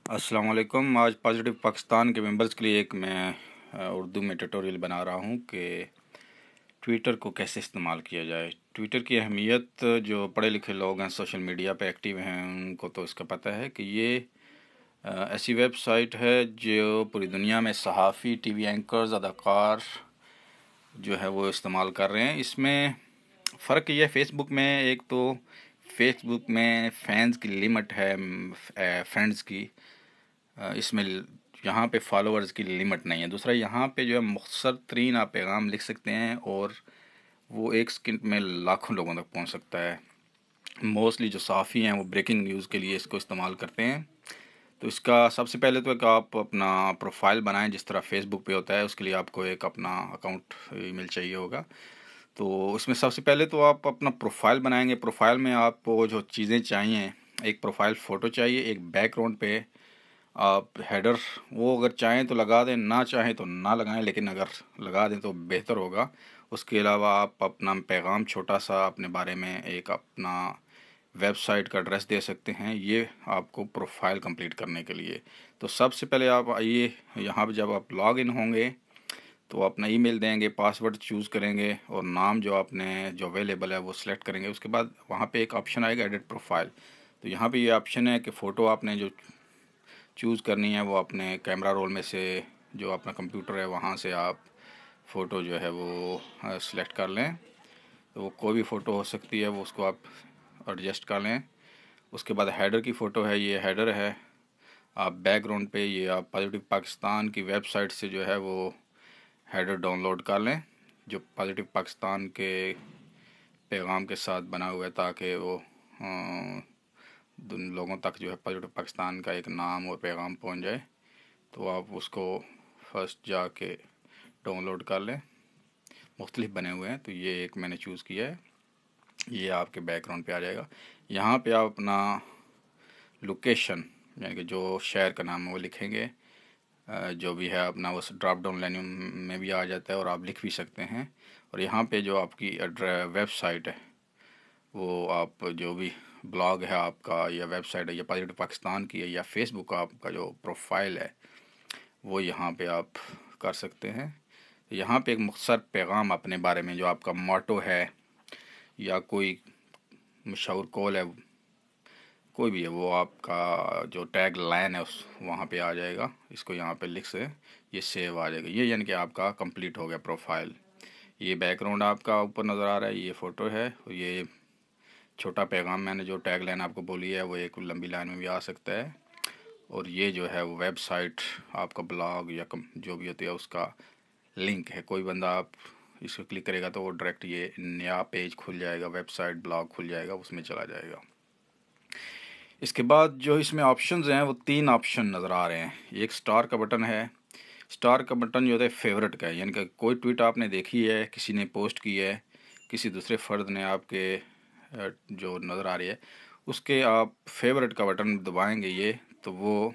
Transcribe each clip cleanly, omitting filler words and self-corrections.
अस्सलाम वालेकुम। आज पॉजिटिव पाकिस्तान के मेंबर्स के लिए एक मैं उर्दू में ट्यूटोरियल बना रहा हूँ कि ट्विटर को कैसे इस्तेमाल किया जाए। ट्विटर की अहमियत जो पढ़े लिखे लोग हैं, सोशल मीडिया पे एक्टिव हैं, उनको तो इसका पता है कि ये ऐसी वेबसाइट है जो पूरी दुनिया में सहाफ़ी, टीवी एंकर्स, अदाकार जो है वो इस्तेमाल कर रहे हैं। इसमें फ़र्क ये है, फ़ेसबुक में एक तो फ़ेसबुक में फैंस की लिमिट है, फ्रेंड्स की, इसमें यहाँ पे फॉलोअर्स की लिमिट नहीं है। दूसरा, यहाँ पे जो है मुख्तसर तरीन आप पैगाम लिख सकते हैं और वो एक सेकंड में लाखों लोगों तक पहुँच सकता है। मोस्टली जो सहाफ़ी हैं वो ब्रेकिंग न्यूज़ के लिए इसको इस्तेमाल करते हैं। तो इसका सबसे पहले तो एक आप अपना प्रोफाइल बनाएं, जिस तरह फेसबुक पे होता है। उसके लिए आपको एक अपना अकाउंट ईमेल चाहिए होगा। तो इसमें सबसे पहले तो आप अपना प्रोफाइल बनाएंगे। प्रोफाइल में आपको जो चीज़ें चाहिए, एक प्रोफाइल फ़ोटो चाहिए, एक बैकग्राउंड पे आप हेडर वो अगर चाहें तो लगा दें, ना चाहें तो ना लगाएं, लेकिन अगर लगा दें तो बेहतर होगा। उसके अलावा आप अपना पैगाम छोटा सा अपने बारे में, एक अपना वेबसाइट का एड्रेस दे सकते हैं, ये आपको प्रोफाइल कंप्लीट करने के लिए। तो सबसे पहले आप आइए, यहाँ पर जब आप लॉग इन होंगे तो अपना ईमेल देंगे, पासवर्ड चूज़ करेंगे और नाम जो आपने जो अवेलेबल है वो सिलेक्ट करेंगे। उसके बाद वहाँ पे एक ऑप्शन आएगा एडिट प्रोफाइल। तो यहाँ पे ये ऑप्शन है कि फ़ोटो आपने जो चूज़ करनी है वो अपने कैमरा रोल में से, जो अपना कंप्यूटर है वहाँ से आप फ़ोटो जो है वो सिलेक्ट कर लें। तो वो कोई भी फ़ोटो हो सकती है, वो उसको आप एडजस्ट कर लें। उसके बाद हेडर की फ़ोटो है, ये हेडर है। आप बैकग्राउंड पे ये आप पॉजिटिव पाकिस्तान की वेबसाइट से जो है वो हेडर डाउनलोड कर लें, जो पॉजिटिव पाकिस्तान के पैगाम के साथ बना हुआ है, ताकि वो लोगों तक जो है पॉजिटिव पाकिस्तान का एक नाम और पैगाम पहुंच जाए। तो आप उसको फर्स्ट जाके डाउनलोड कर लें। मुख्तलिफ बने हुए हैं, तो ये एक मैंने चूज़ किया है। ये आपके बैकग्राउंड पे आ जाएगा। यहाँ पे आप अपना लोकेशन, यानी कि जो शहर का नाम है वो लिखेंगे। जो भी है अपना उस ड्रॉप डाउन मेन्यू में भी आ जाता है और आप लिख भी सकते हैं। और यहाँ पे जो आपकी वेबसाइट है, वो आप जो भी ब्लॉग है आपका या वेबसाइट है या पॉजिटिव पाकिस्तान की है या फेसबुक का आपका जो प्रोफाइल है, वो यहाँ पे आप कर सकते हैं। यहाँ पे एक मुख्तसर पैगाम अपने बारे में, जो आपका मोटो है या कोई मशहूर कॉल है, कोई भी है, वो आपका जो टैग लाइन है उस वहाँ पे आ जाएगा। इसको यहाँ पे लिख से ये सेव आ जाएगा। ये यानी कि आपका कंप्लीट हो गया प्रोफाइल। ये बैकग्राउंड आपका ऊपर नज़र आ रहा है, ये फ़ोटो है। ये छोटा पैगाम मैंने जो टैग लाइन आपको बोली है वो एक लंबी लाइन में भी आ सकता है। और ये जो है वो वेबसाइट आपका ब्लॉग या जो भी होती है उसका लिंक है। कोई बंदा आप इसको क्लिक करेगा तो वो डायरेक्ट ये नया पेज खुल जाएगा, वेबसाइट ब्लॉग खुल जाएगा, उसमें चला जाएगा। इसके बाद जो इसमें ऑप्शंस हैं वो 3 ऑप्शन नज़र आ रहे हैं। एक स्टार का बटन है। स्टार का बटन जो होता है फेवरेट का है, यानी कि कोई ट्वीट आपने देखी है, किसी ने पोस्ट की है, किसी दूसरे फ़र्द ने आपके जो नज़र आ रही है, उसके आप फेवरेट का बटन दबाएंगे ये, तो वो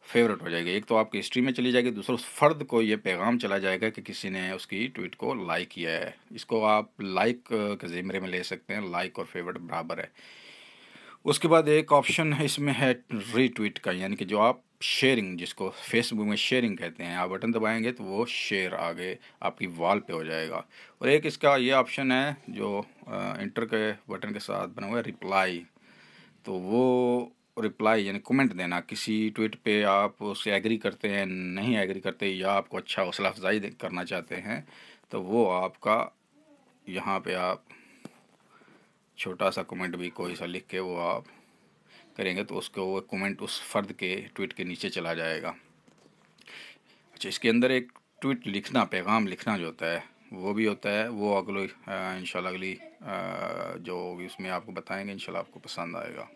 फेवरेट हो जाएगी। एक तो आपकी हिस्ट्री में चली जाएगी, दूसरा उस फ़र्द को ये पैगाम चला जाएगा कि किसी ने उसकी ट्वीट को लाइक किया है। इसको आप लाइक के ज़िम्मे में ले सकते हैं, लाइक और फेवरेट बराबर है। उसके बाद एक ऑप्शन है इसमें है रीट्वीट का, यानी कि जो आप शेयरिंग, जिसको फेसबुक में शेयरिंग कहते हैं, आप बटन दबाएंगे तो वो शेयर आगे आपकी वॉल पे हो जाएगा। और एक इसका ये ऑप्शन है जो इंटर के बटन के साथ बना हुआ है, रिप्लाई। तो वो रिप्लाई यानी कमेंट देना, किसी ट्वीट पे आप उससे एग्री करते हैं, नहीं एग्री करते, या आपको अच्छा हौसला अफजाई करना चाहते हैं, तो वो आपका यहाँ पे आप छोटा सा कमेंट भी कोई सा लिख के वो आप करेंगे तो उसको वो कमेंट उस फ़र्द के ट्वीट के नीचे चला जाएगा। अच्छा, इसके अंदर एक ट्वीट लिखना, पैगाम लिखना जो होता है वो भी होता है। वो इंशाल्लाह अगली जो भी उसमें आपको बताएंगे, इंशाल्लाह आपको पसंद आएगा।